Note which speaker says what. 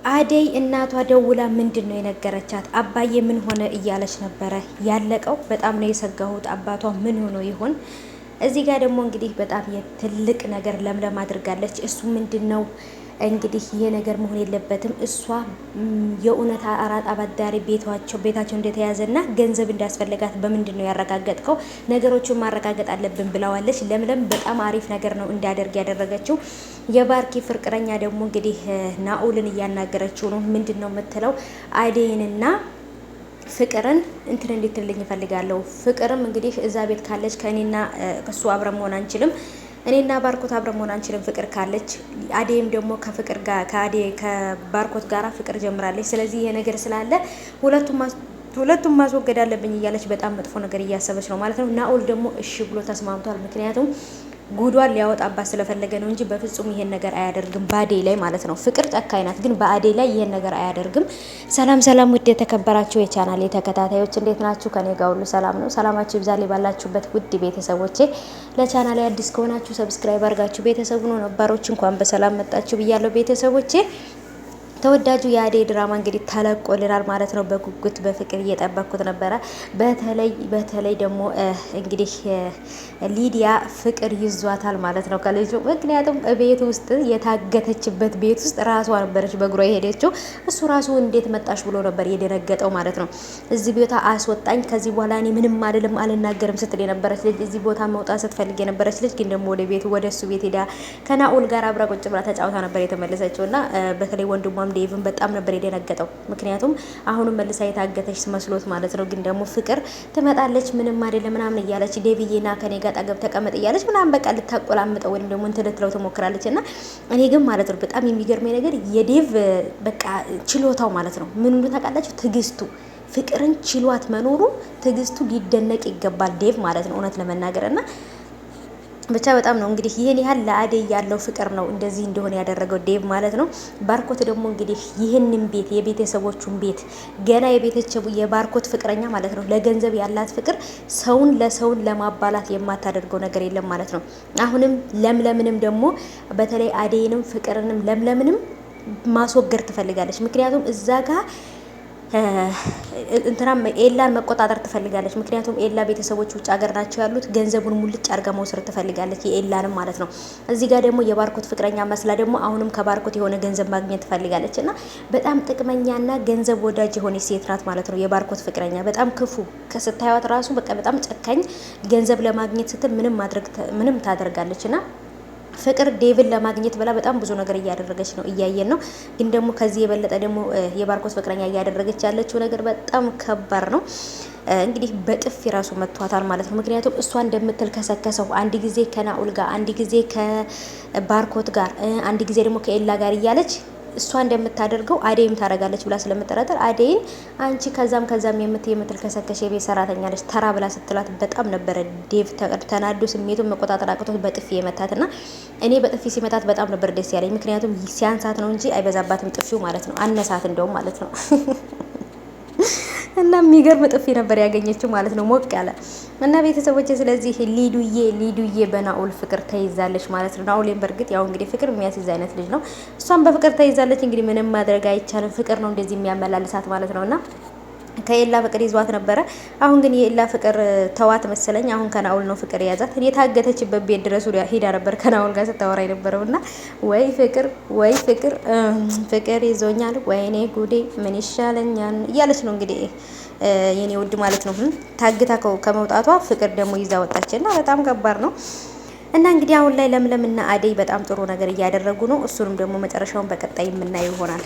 Speaker 1: አደይ እናቷ ደውላ ምንድነው የነገረቻት? አባዬ ምን ሆነ እያለች ነበረ ያለቀው። በጣም ነው የሰጋሁት። አባቷ ምን ሆኖ ይሆን? እዚህ ጋር ደግሞ እንግዲህ በጣም የትልቅ ነገር ለምለም አድርጋለች። እሱ ምንድነው እንግዲህ ይሄ ነገር መሆን የለበትም። እሷ የእውነት አራት አባዳሪ ቤታቸው እንደተያዘና ገንዘብ እንዳስፈለጋት በምንድን ነው ያረጋገጥከው? ነገሮችን ማረጋገጥ አለብን ብለዋለች። ለምለም በጣም አሪፍ ነገር ነው እንዲያደርግ ያደረገችው። የባርኪ ፍቅረኛ ደግሞ እንግዲህ ናኡልን እያናገረችው ነው። ምንድን ነው የምትለው? አደይንና ፍቅርን እንትን እንድትልኝ እፈልጋለሁ። ፍቅርም እንግዲህ እዛ ቤት ካለች ከእኔና እሱ አብረን መሆን አንችልም፣ እኔና ባርኮት አብረን መሆን አንችልም ፍቅር ካለች። አደይም ደግሞ ከፍቅር ጋር ከባርኮት ጋር ፍቅር ጀምራለች። ስለዚህ ይሄ ነገር ስላለ ሁለቱም ማስወገድ አለብኝ እያለች በጣም መጥፎ ነገር እያሰበች ነው ማለት ነው። ናኡል ደግሞ እሺ ብሎ ተስማምቷል። ምክንያቱም ጉዷን ሊያወጣባት ስለፈለገ ነው እንጂ በፍጹም ይሄን ነገር አያደርግም በአደይ ላይ ማለት ነው። ፍቅር ጨካኝ ናት፣ ግን በአደይ ላይ ይሄን ነገር አያደርግም። ሰላም ሰላም፣ ውድ የተከበራችሁ የቻናሌ ተከታታዮች እንዴት ናችሁ? ከኔ ጋር ሁሉ ሰላም ነው። ሰላማችሁ ይብዛልኝ ባላችሁበት ውድ ቤተሰቦቼ። ለቻናሌ አዲስ ከሆናችሁ ሰብስክራይብ አድርጋችሁ ቤተሰቡ ነው። ነባሮች እንኳን በሰላም መጣችሁ ብያለሁ ቤተሰቦቼ። ተወዳጁ የአደይ ድራማ እንግዲህ ተለቆልናል ማለት ነው። በጉጉት በፍቅር እየጠበኩት ነበረ። በተለይ ደግሞ እንግዲህ ሊዲያ ፍቅር ይዟታል ማለት ነው ከልጁ። ምክንያቱም ቤት ውስጥ የታገተችበት ቤት ውስጥ ራሷ ነበረች በእግሯ የሄደችው። እሱ ራሱ እንዴት መጣሽ ብሎ ነበር የደነገጠው ማለት ነው። እዚህ ቦታ አስወጣኝ፣ ከዚህ በኋላ እኔ ምንም አይደለም አልናገርም ስትል የነበረች ልጅ፣ እዚህ ቦታ መውጣት ስትፈልግ የነበረች ልጅ ግን ደግሞ ወደ እሱ ቤት ሄዳ ከናኡል ጋር አብራ ቁጭ ብላ ተጫውታ ነበር የተመለሰችው። እና በተለይ ወንድሟ ዴቭን በጣም ነበር የደነገጠው። ምክንያቱም አሁንም መልሳ የታገተች መስሎት ማለት ነው። ግን ደግሞ ፍቅር ትመጣለች ምንም አይደለም ምናምን እያለች ዴቭዬና ከኔ ጋር ጠገብ ተቀመጥ እያለች ምናምን በቃ ልታቆላምጠው ወይም ደግሞ እንትን ልትለው ትሞክራለች። እና እኔ ግን ማለት ነው በጣም የሚገርመኝ ነገር የዴቭ በቃ ችሎታው ማለት ነው። ምን ሁሉ ታውቃላችሁ? ትዕግስቱ፣ ፍቅርን ችሏት መኖሩ ትዕግስቱ ሊደነቅ ይገባል ዴቭ ማለት ነው እውነት ለመናገር እና ብቻ በጣም ነው እንግዲህ ይሄን ያህል ለአደይ ያለው ፍቅር ነው እንደዚህ እንደሆነ ያደረገው ዴቭ ማለት ነው። ባርኮት ደግሞ እንግዲህ ይህንን ቤት የቤተሰቦቹን ቤት ገና የባርኮት ፍቅረኛ ማለት ነው ለገንዘብ ያላት ፍቅር ሰውን ለማባላት የማታደርገው ነገር የለም ማለት ነው። አሁንም ለምለምንም ደግሞ በተለይ አደይንም ፍቅርንም ለምለምንም ማስወገድ ትፈልጋለች። ምክንያቱም እዛ ጋር እንትናም ኤላን መቆጣጠር ትፈልጋለች። ምክንያቱም ኤላ ቤተሰቦች ውጭ ሀገር ናቸው ያሉት። ገንዘቡን ሙልጭ አርጋ መውሰድ ትፈልጋለች የኤላንም ማለት ነው። እዚህ ጋር ደግሞ የባርኮት ፍቅረኛ መስላ ደግሞ አሁንም ከባርኮት የሆነ ገንዘብ ማግኘት ትፈልጋለች። እና በጣም ጥቅመኛና ገንዘብ ወዳጅ የሆነች ሴት ናት ማለት ነው የባርኮት ፍቅረኛ። በጣም ክፉ ከስታዩት ራሱ በቃ በጣም ጨካኝ፣ ገንዘብ ለማግኘት ስትል ምንም ታደርጋለች እና ፍቅር ዴቭን ለማግኘት ብላ በጣም ብዙ ነገር እያደረገች ነው፣ እያየን ነው። ግን ደግሞ ከዚህ የበለጠ ደግሞ የባርኮት ፍቅረኛ እያደረገች ያለችው ነገር በጣም ከባድ ነው። እንግዲህ በጥፊ ራሱ መቷታል ማለት ነው። ምክንያቱም እሷ እንደምትል ከሰከሰው አንድ ጊዜ ከናኡል ጋር፣ አንድ ጊዜ ከባርኮት ጋር፣ አንድ ጊዜ ደግሞ ከኤላ ጋር እያለች እሷ እንደምታደርገው አደይም ታደርጋለች ብላ ስለምጠረጠር አደይን አንቺ ከዛም የምትል ከሰከሽ የቤት ሰራተኛ ነች ተራ ብላ ስትላት በጣም ነበረ ዴቭ ተናዶ ስሜቱን መቆጣጠር አቅቶት በጥፊ የመታትና እኔ በጥፊ ሲመታት በጣም ነበር ደስ ያለኝ። ምክንያቱም ሲያንሳት ነው እንጂ አይበዛባትም ጥፊው ማለት ነው። አነሳት እንደውም ማለት ነው። እና የሚገርም ጥፊ ነበር ያገኘችው ማለት ነው፣ ሞቅ ያለ እና ቤተሰቦች። ስለዚህ ሊዱዬ በናኡል ፍቅር ተይዛለች ማለት ነው። ናኡልን በእርግጥ ያው እንግዲህ ፍቅር የሚያስይዝ አይነት ልጅ ነው። እሷም በፍቅር ተይዛለች። እንግዲህ ምንም ማድረግ አይቻልም። ፍቅር ነው እንደዚህ የሚያመላልሳት ማለት ነውና ከኤላ ፍቅር ይዟት ነበረ። አሁን ግን የኤላ ፍቅር ተዋት መሰለኝ። አሁን ከናኡል ነው ፍቅር የያዛት። የታገተችበት ቤት ድረስ ሄዳ ነበር ከናኡል ጋር ስታወራ የነበረውና ወይ ፍቅር ይዞኛል፣ ወይኔ ጉዴ ምን ይሻለኛል እያለች ነው እንግዲህ የኔ ውድ ማለት ነው። ታግታ ከመውጣቷ ፍቅር ደግሞ ይዛ ወጣችና በጣም ከባድ ነው። እና እንግዲህ አሁን ላይ ለምለምና አደይ በጣም ጥሩ ነገር እያደረጉ ነው። እሱንም ደግሞ መጨረሻውን በቀጣይ የምናየው ይሆናል።